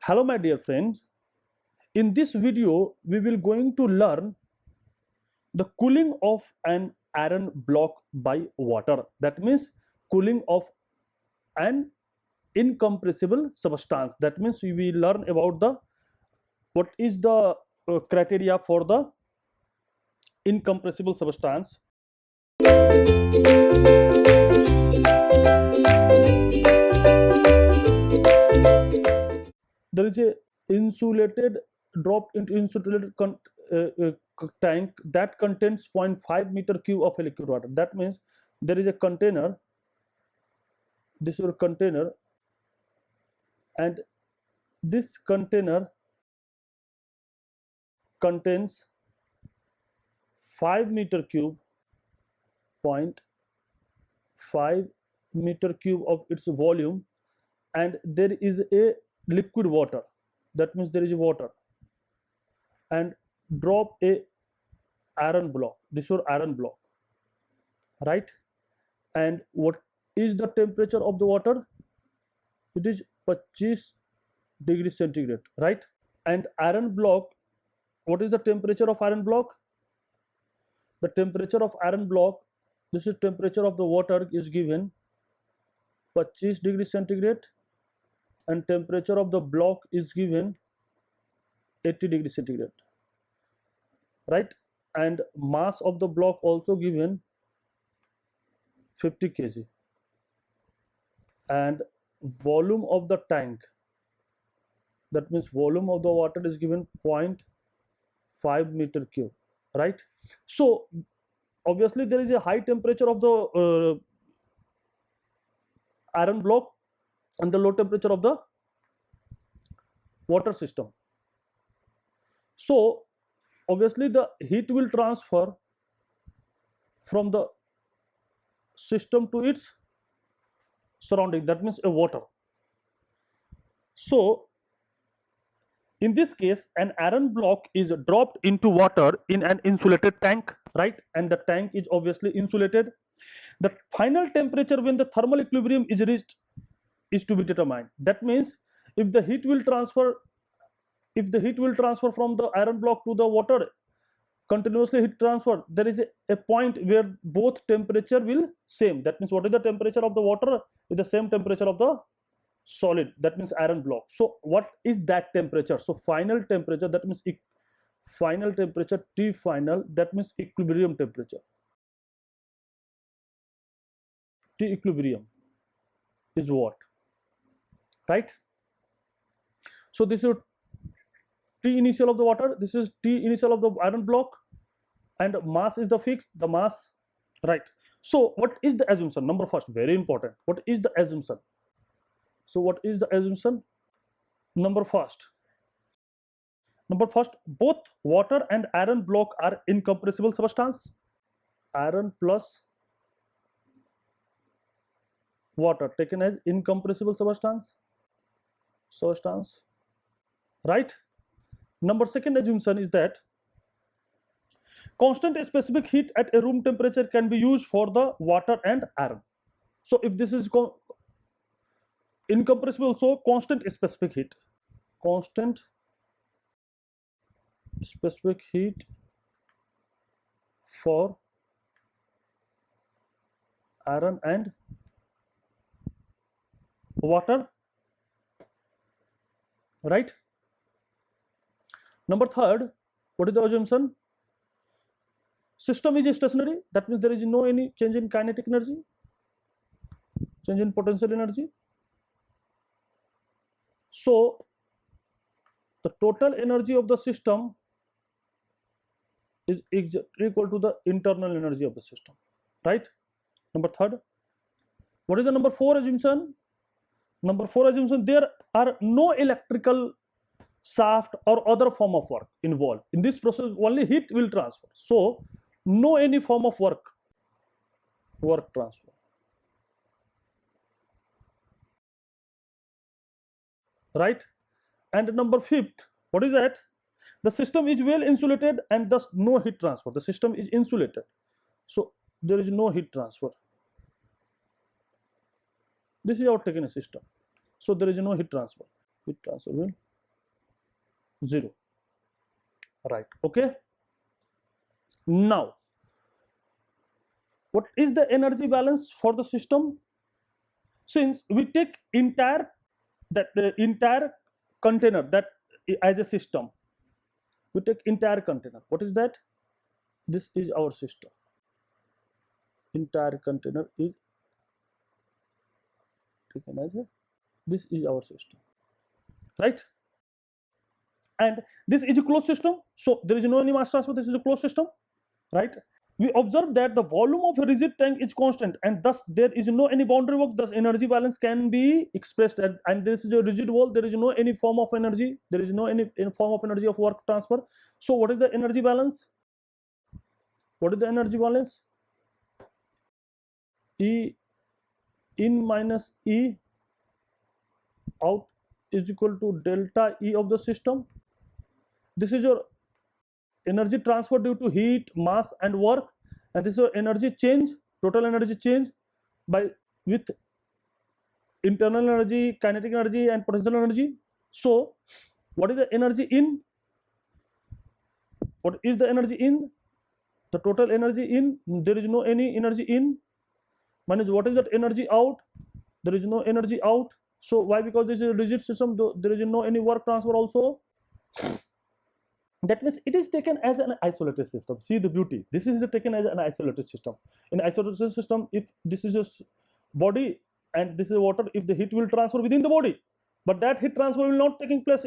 Hello my dear friends, in this video we will going to learn the cooling of an iron block by water. That means cooling of an incompressible substance. That means we will learn about the what is the criteria for the incompressible substance. There is a insulated dropped into insulated tank that contains 0.5 meter cube of liquid water. That means there is a container, this is a container, and this container contains 5 meter cube, 0.5 meter cube of its volume, and there is a liquid water. That means there is water, and drop a iron block. This is iron block, right? And what is the temperature of the water? It is 25 degrees centigrade, right? And iron block, what is the temperature of iron block? The temperature of iron block, this is temperature of the water is given 25 degrees centigrade, and temperature of the block is given 80 degrees centigrade, right? And mass of the block also given 50 kg, and volume of the tank, that means volume of the water is given 0.5 meter cube, right? So obviously there is a high temperature of the iron block and the low temperature of the water system. So obviously the heat will transfer from the system to its surrounding, that means a water. So in this case an iron block is dropped into water in an insulated tank, right? And the tank is obviously insulated. The final temperature when the thermal equilibrium is reached is to be determined. That means if the heat will transfer from the iron block to the water, continuously heat transfer, there is a point where both temperature will same. That means what is the temperature of the water is the same temperature of the solid, that means iron block. So what is that temperature? So final temperature, that means final temperature, T final, that means equilibrium temperature. T equilibrium is what, right? So this is T initial of the water, this is T initial of the iron block, and mass is the fixed, the mass, right? So what is the assumption? Number first, very important, what is the assumption? So what is the assumption? Number first, both water and iron block are incompressible substance. Iron plus water taken as incompressible substance, right? Number second assumption is that constant specific heat at a room temperature can be used for the water and iron. So if this is incompressible, so constant specific heat for iron and water, right? Number third, what is the assumption? System is stationary, that means there is no any change in kinetic energy, change in potential energy. So the total energy of the system is equal to the internal energy of the system, right? Number third. What is the number four assumption? Number four assumption, there are no electrical shaft or other form of work involved in this process, only heat will transfer. So no any form of work transfer, right? And number fifth, what is that? The system is well insulated and thus no heat transfer. The system is insulated, so there is no heat transfer. This is our taken a system, so there is no heat transfer. Heat transfer will 0, right? Okay, now what is the energy balance for the system? Since we take entire container that as a system, we take entire container. What is that? This is our system. Entire container is taken as a, this is our system, right? And this is a closed system, so there is no any mass transfer. This is a closed system, right? We observe that the volume of a rigid tank is constant, and thus there is no any boundary work. Thus energy balance can be expressed and this is a rigid wall. There is no any form of energy. There is no any form of energy of work transfer. So what is the energy balance? What is the energy balance? E in minus E out is equal to delta E of the system. This is your energy transfer due to heat, mass and work, and this is your energy change, total energy change by with internal energy, kinetic energy and potential energy. So what is the energy in? What is the energy in? The total energy in, there is no any energy in, minus what is that energy out? There is no energy out. So why? Because this is a rigid system, there is no any work transfer also. That means it is taken as an isolated system. See the beauty. This is taken as an isolated system. In isolated system, if this is a body and this is water, if the heat will transfer within the body, but that heat transfer will not taking place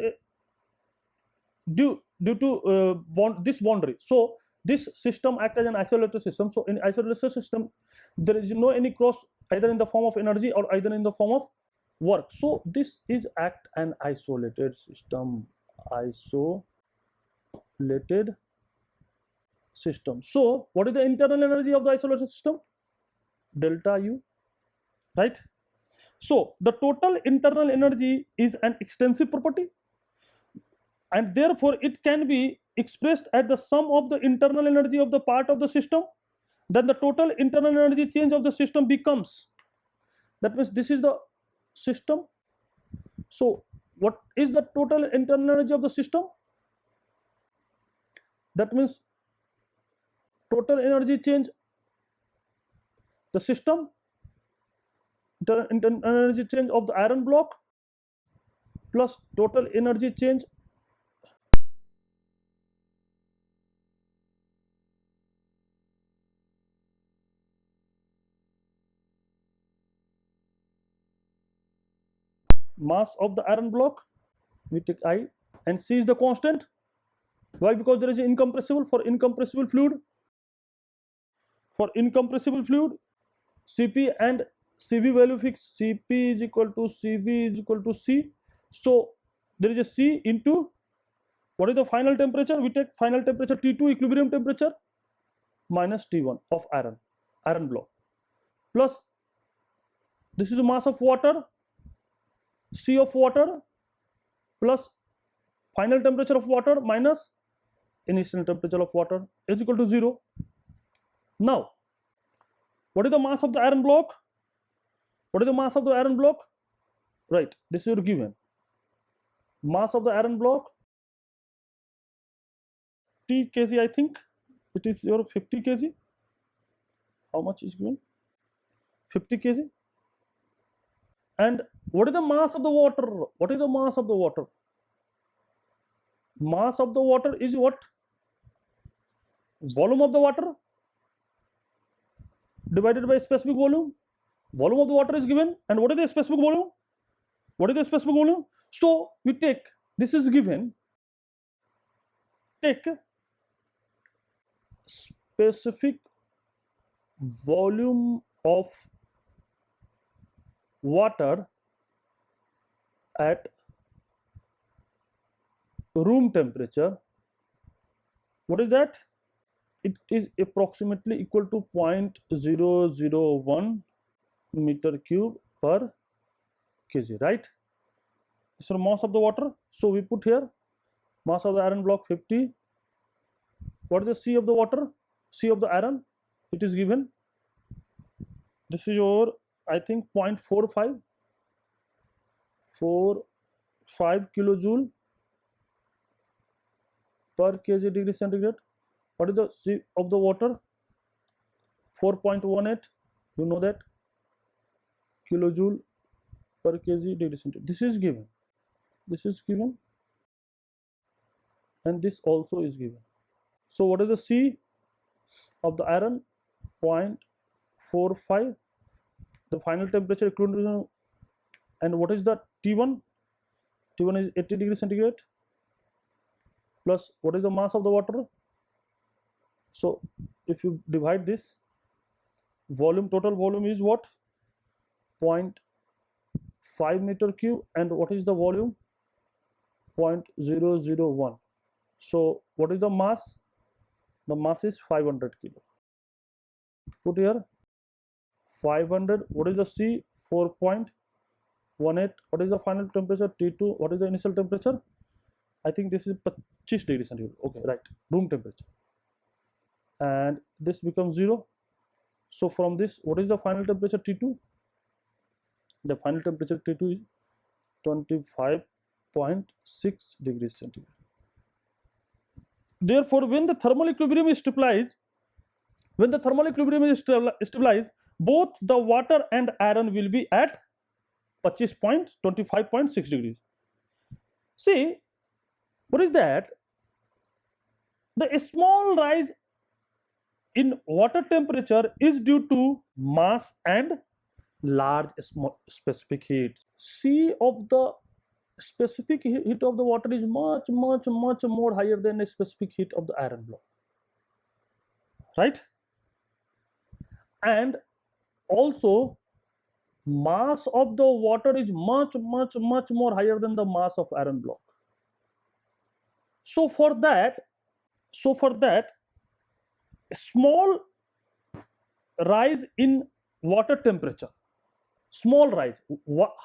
due to this boundary. So this system acts as an isolated system. So in isolated system, there is no any cross either in the form of energy or either in the form of work. So this is act an isolated system. Isolated system. So what is the internal energy of the isolated system? Delta U, right? So the total internal energy is an extensive property, and therefore it can be expressed as the sum of the internal energy of the part of the system. Then the total internal energy change of the system becomes, that means this is the system. So what is the total internal energy of the system? That means total energy change the system, internal energy change of the iron block plus total energy change mass of the iron block. We take I, and C is the constant. Why? Because there is an incompressible. For incompressible fluid, Cp and Cv value fixed. Cp is equal to Cv is equal to C. So there is a C into what is the final temperature? We take final temperature T2, equilibrium temperature, minus T1 of iron block, plus this is the mass of water, C of water, plus final temperature of water minus initial temperature of water is equal to 0. Now what is the mass of the iron block? What is the mass of the iron block? Right, this is your given mass of the iron block, T kg. I think it is your 50 kg. How much is given? 50 kg. And what is the mass of the water? What is the mass of the water? Mass of the water is what? Volume of the water divided by specific volume. Volume of the water is given, and what is the specific volume? What is the specific volume? So we take, this is given, take specific volume of water at room temperature. What is that? It is approximately equal to 0.001 meter cube per kg, right? This is the mass of the water. So we put here mass of the iron block 50. What is the C of the water? C of the iron, it is given. This is your, I think, 0.45 kilojoule per kg degree centigrade. What is the C of the water? 4.18, you know that, kilojoule per kg degree centigrade. This is given, this is given, and this also is given. So what is the C of the iron? 0.45, the final temperature equilibrium. And what is the T1? T1 is 80 degrees centigrade, plus what is the mass of the water? So if you divide this, volume, total volume is what? 0.5 meter cube, and what is the volume? 0.001. So what is the mass? The mass is 500 kilo. Put here 500. What is the C? 4.18. What is the final temperature? T2. What is the initial temperature? I think this is 25 degrees centigrade. Okay, right, room temperature. And this becomes 0. So from this, what is the final temperature? T2. The final temperature T2 is 25.6 degrees centigrade. Therefore, when the thermal equilibrium is stabilized, both the water and iron will be at 25.6 degrees. See, what is that? The small rise in water temperature is due to mass and large specific heat. C of the specific heat of the water is much more higher than the specific heat of the iron block, right? And also mass of the water is much more higher than the mass of iron block. So for that small rise in water temperature, small rise,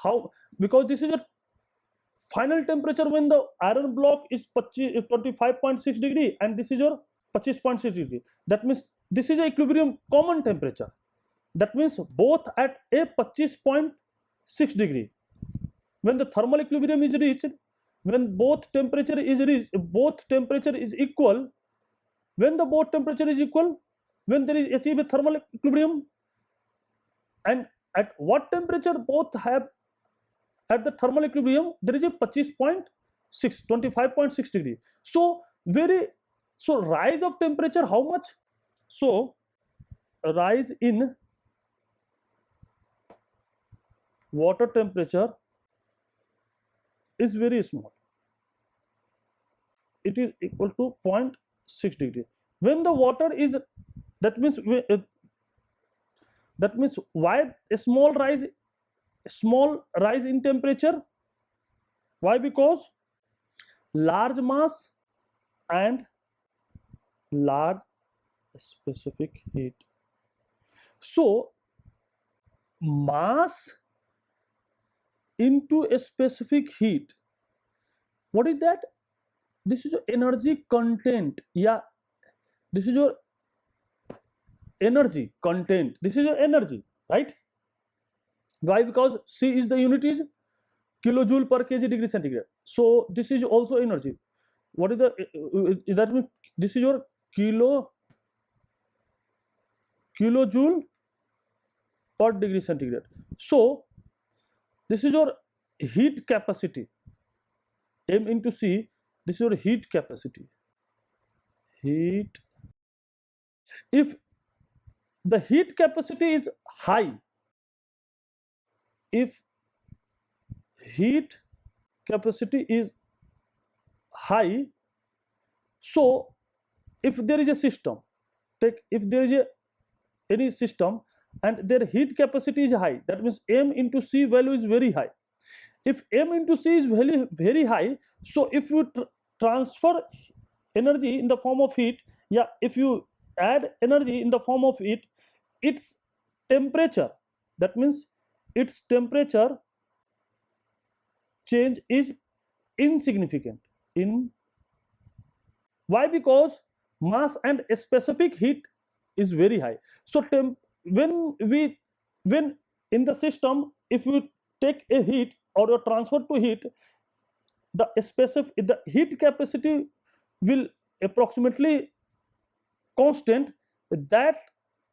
how? Because this is a final temperature when the iron block is 25.6 degree and this is your 25.6 degree. That means this is a equilibrium common temperature. That means both at a 25.6 degree. When the thermal equilibrium is reached, when both temperature is equal, when the both temperature is equal, when there is achieved a thermal equilibrium, and at what temperature both have at the thermal equilibrium, there is a 25.6 degree. So rise of temperature, how much? So rise in water temperature is very small. It is equal to 0.6 degree. When the water is, that means why a small rise in temperature? Why? Because large mass and large specific heat. So mass into a specific heat, what is that? This is your energy content. Yeah, this is your energy content. This is your energy, right? Why? Because C is the unit is kilojoule per kg degree centigrade. So this is also energy. What is the that means this is your kilojoule per degree centigrade. So this is your heat capacity. M into C. This is your heat capacity. Heat. If the heat capacity is high, if heat capacity is high, so if there is a system, if there is any system and their heat capacity is high, that means M into C value is very high. If M into C is very high, so if you transfer energy in the form of heat, yeah, if you add energy in the form of heat, its temperature, that means its temperature change is insignificant. Why? Because mass and specific heat is very high. So when in the system, if you take a heat or you transfer to heat, the heat capacity will approximately constant, that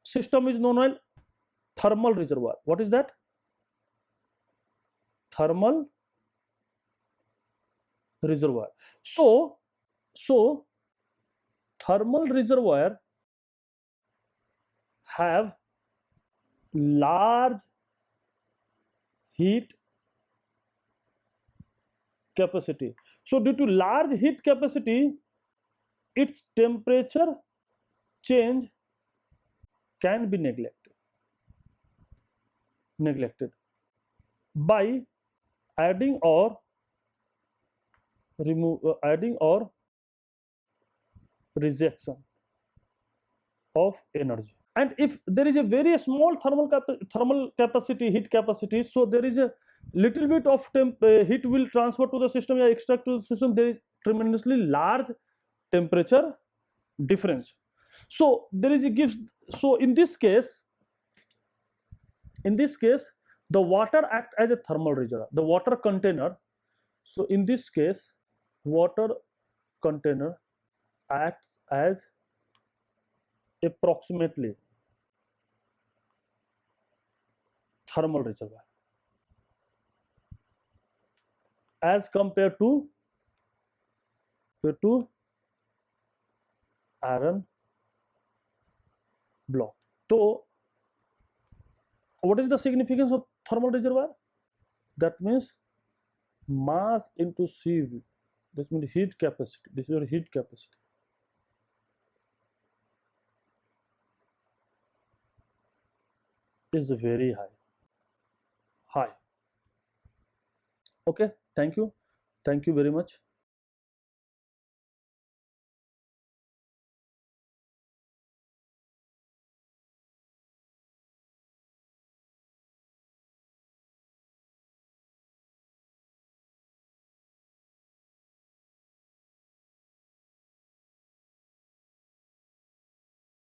system is known as thermal reservoir. What is that? Thermal reservoir. So thermal reservoir have large heat capacity. So due to large heat capacity, its temperature change can be neglected by adding or adding or rejection of energy. And if there is a very small thermal capacity, heat capacity, so there is a little bit of heat will transfer to the system or extract to the system, there is tremendously large temperature difference. So there is a gives. So in this case, the water act as a thermal reservoir, the water container. So in this case, water container acts as approximately thermal reservoir as compared to iron block. So what is the significance of thermal reservoir? That means mass into CV. This means heat capacity. This is your heat capacity. Is very high. Okay, thank you very much.